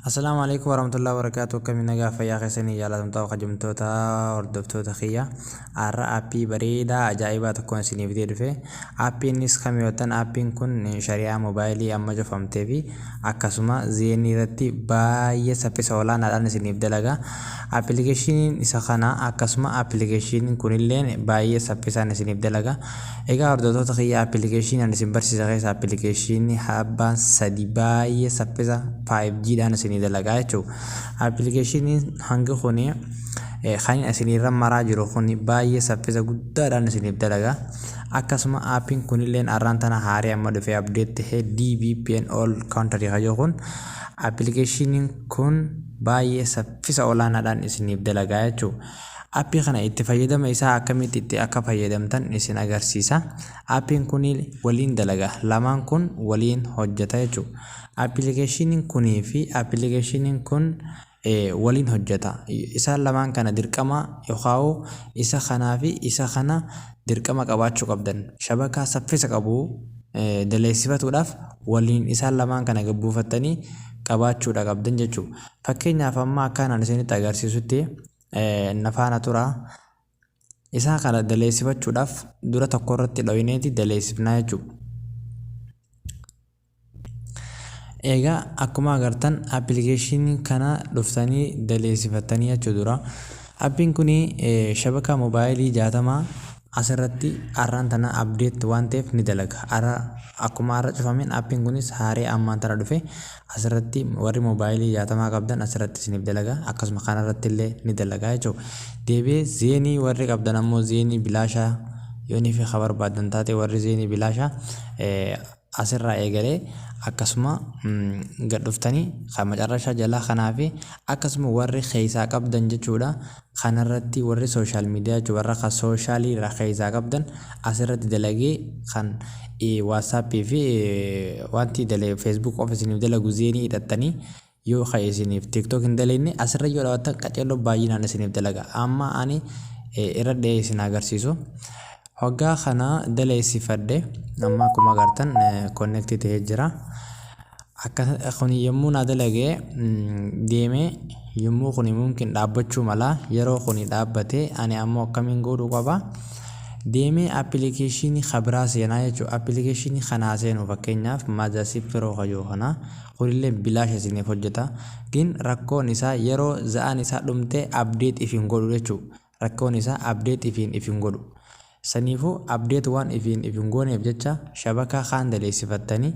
Assalamualaikum warahmatullahi wabarakatuh. Kami nagaa fayyaa keessanii jaalatamtoota kabajamtoota hordoftoota kiyya. Har'a aappii bareedaa ajaa'ibaa tokkoon isiniif dhufe. Aappiinis kamiyyootan aappiin kun shari'aa moobaayilii amma cufamtee fi akkasuma zeenii irratti baay'ee saffisa olaanaadhaan isiniif dalaga. Appilikeeshiniin isa kana akkasuma appilikeeshiniin kunillee baay'ee saffisaan isiniif dalaga. Egaa hordoftoota kiyya appilikeeshiniin isin barsiisa keessa appilikeeshinii habbaan sadi baay'ee saffisa 5G dhaan isinii dalagaa jechuudha. Appilikeeshiniin hanga kuni kan isinirra maraa jiru kuni baay'ee saffisa guddaadhaan isiniif dalaga. Akkasuma aappiin kunillee arraan tana haaree amma dhufee update ta'ee DVPN all country kayyoo kun appilikeeshiniin kun baay'ee saffisa olaanaadhaan isiniif dalagaa jechuudha. Aappii kana itti fayyadama isaa akkamitti itti akka fayyadamtan isin agarsiisa. Aappiin kun waliin dalaga, lamaan kun waliin hojjeta jechuudha. Appilikeeshiniin kunii fi appilikeeshiniin kun waliin hojjeta. Isaan lamaan kana dirqama yookaan isa kanaa fi isa kana dirqama qabaachuu qabdan. Shabakaa saffisa qabu daleessifatuudhaaf waliin isaan lamaan kana gabbuufattanii qabaachuudha qabdan jechuudha. Fakkeenyaaf amma akkanaan isinitti agarsiisutti nafaana tura. Isaa kana daleessifachuudhaaf dura tokko irratti dho'ineeti daleessifnaa jechuudha. Egaa akkuma agartan appilikeeshinii kana dhuftanii daleessifattanii jechuu dura. Aappiin kun shabakaa moobaayilii 60 asirratti arraan tana update waan ta'eef ni dalaga. Akkuma har'a cufameen aappiin kunis haaree ammaan tana dhufe asirratti warri moobaayilii 60 qabdan asirratti isiniif dalaga. Akkasuma kanarratti illee ni dalaga jechuudha. Deebi'ee zeenii warri qabdan ammoo zeenii bilaashaa yoonii fi khabar baadan taate warri zeenii bilaashaa asirraa eegalee akkasuma gad dhuftanii kan macarrashaa jalaa kanaa fi akkasuma warri keessaa qabdan jechuudha. Kanarratti warri sooshaal miidiyaa jechuudha warra kan sooshalii irraa keessaa qabdan asirratti dalagee kan waatsaappii fi wanti feesbuuk qofa isiniif dalagu zeenii hidhattanii yoo kan isiniif tiktook hin dalagne asirra yoo dhaawattan qaceelloo baay'inaan isiniif dalaga. Amma ani irra dhiyee isin agarsiisu. Hoggaa kana daleessifadhe amma akkuma agartan connect ta'ee jira. Akka kun yommuu na dalagee deemee yommuu kun mumkin dhaabbachuu mala yeroo kun dhaabbate ani ammoo akkamiin godhuu qaba. Deemee appilikeeshinii khabraa seenaa jechuudha. Appilikeeshinii kanaa seenuu fakkeenyaaf Maazasii Piroo kayyoo kana kunillee bilaasha isiniif hojjeta. Gin rakkoon isaa yeroo za'aan isaa dhumtee update ifiin godhu jechuudha. Rakkoon isaa update ifiin godhu. Saniifuu update waan ifiin gooneef jecha shabakaa kaan daleessifattanii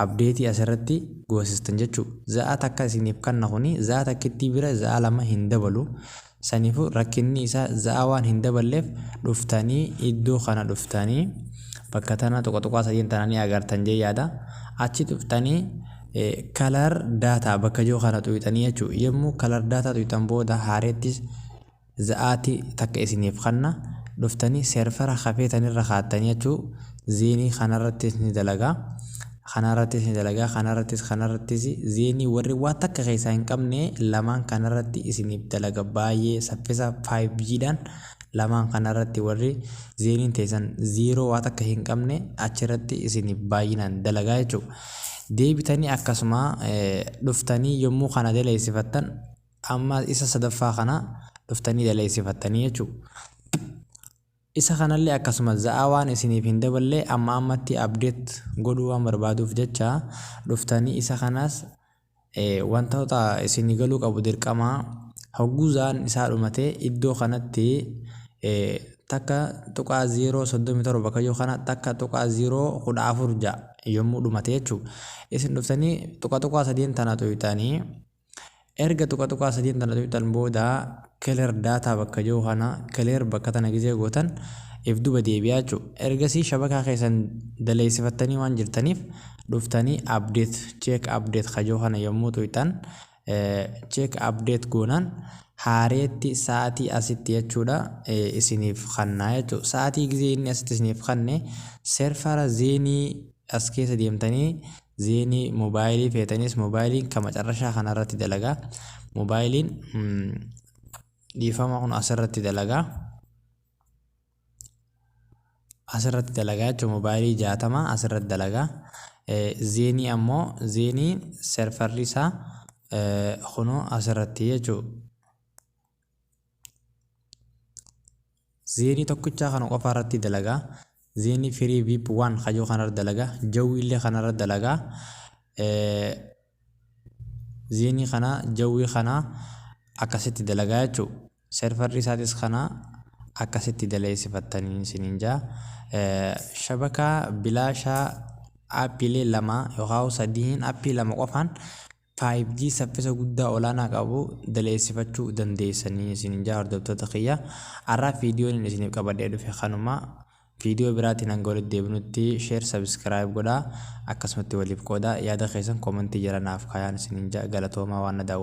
update asirratti goosistan jechuudha. Za'a takka isiniif kanna kuni za'a takkitti bira za'a lama hin dabalu. Saniifuu rakkinni isaa za'a waan hin daballeef dhuftanii iddoo kana dhuftanii bakka tana tuqaa sadiin tananii agartan jee yaada. Achi dhuftanii kalar daataa bakka joo kana tuyxanii jechuudha. Yommuu kalar daataa tuyxan booda haareettis za'aati takka isiniif kanna. Dhuftanii seerfara hafeetanirra kaattanii jechuudha. Zeenii kanarrattis ni dalaga. Kanarrattis zeenii warri waan takka keessaa hin qabne lamaan kanarratti isiniif dalaga baay'ee saffisa 5G dhaan lamaan kanarratti warri zeeniin teessan 0 waan takka hin qabne achirratti isiniif baay'inaan dalagaa jechuudha. Deebitanii akkasuma dhuftanii yommuu kana daleessifattan amma isa sadaffaa kana dhuftanii daleessifattanii jechuudha. Isa kanallee akkasuma za'a waan isiniif hin daballe amma ammatti update godhuu waan barbaaduuf jecha dhuftanii isa kanaas wantoota isinii galuu qabu dirqama hogguu za'aan isaa dhumatee iddoo kanatti takka tuqaa 0.37 kayyoo kana takka tuqaa 0.14 yommuu dhumate jechuudha. Isin dhuftanii tuqaa sadiin tana tuyxanii erga tuqaa sadiin tana tuyxan booda clear data bakka joo kana clear bakka tana gizee gootan if duba deebi'aa jechuudha. Ergasii shabakaa keessan daleessifattanii waan jirtaniif dhuftanii update check update kajoo kana yommuu tuyxan check update goonaan haareetti sa'aatii asitti jechuudha isiniif kannaa jechuudha. Sa'aatii gizee inni asitti isiniif kanne seerfara zeenii as keessa deemtanii zeenii moobaayilii feetanis moobaayiliin kan macarrashaa kanarratti dalagaa. Moobaayiliin dhiifama kun asirratti dalagaa jechuudha. Moobaayilii 60 asirratti dalagaa. Zeenii ammoo zeenii seerfarri isaa Kunoo asirratti jechuudha. Zeenii tokkichaa kana qofa irratti dalagaa. Zeenii firii VIP 1 kajoo kanarra dalagaa. Jawwii illee kanarra dalagaa. Zeenii kana jawwii kana akkasitti dalagaa jechuudha. Serverri isaatis kana akkasitti daleessifattanii isiniin jaa. Shabakaa bilaashaa aappiilee lama yookaan sadiin aappii lama qofaan 5G saffisa guddaa olaanaa qabu daleessifachuu dandeessanii isiniin jaa hordoftoota kiyya. Har'aa viidiyoon isiniif qabadhee dhufe kanuma. Viidiyoo biraatiin hanga walitti deebinutti share subscribe godhaa akkasumatti waliif qoodaa yaada keessan koomentii jalanaaf kaayaan isiniin jaa galatoomaa waan na daawwataniif.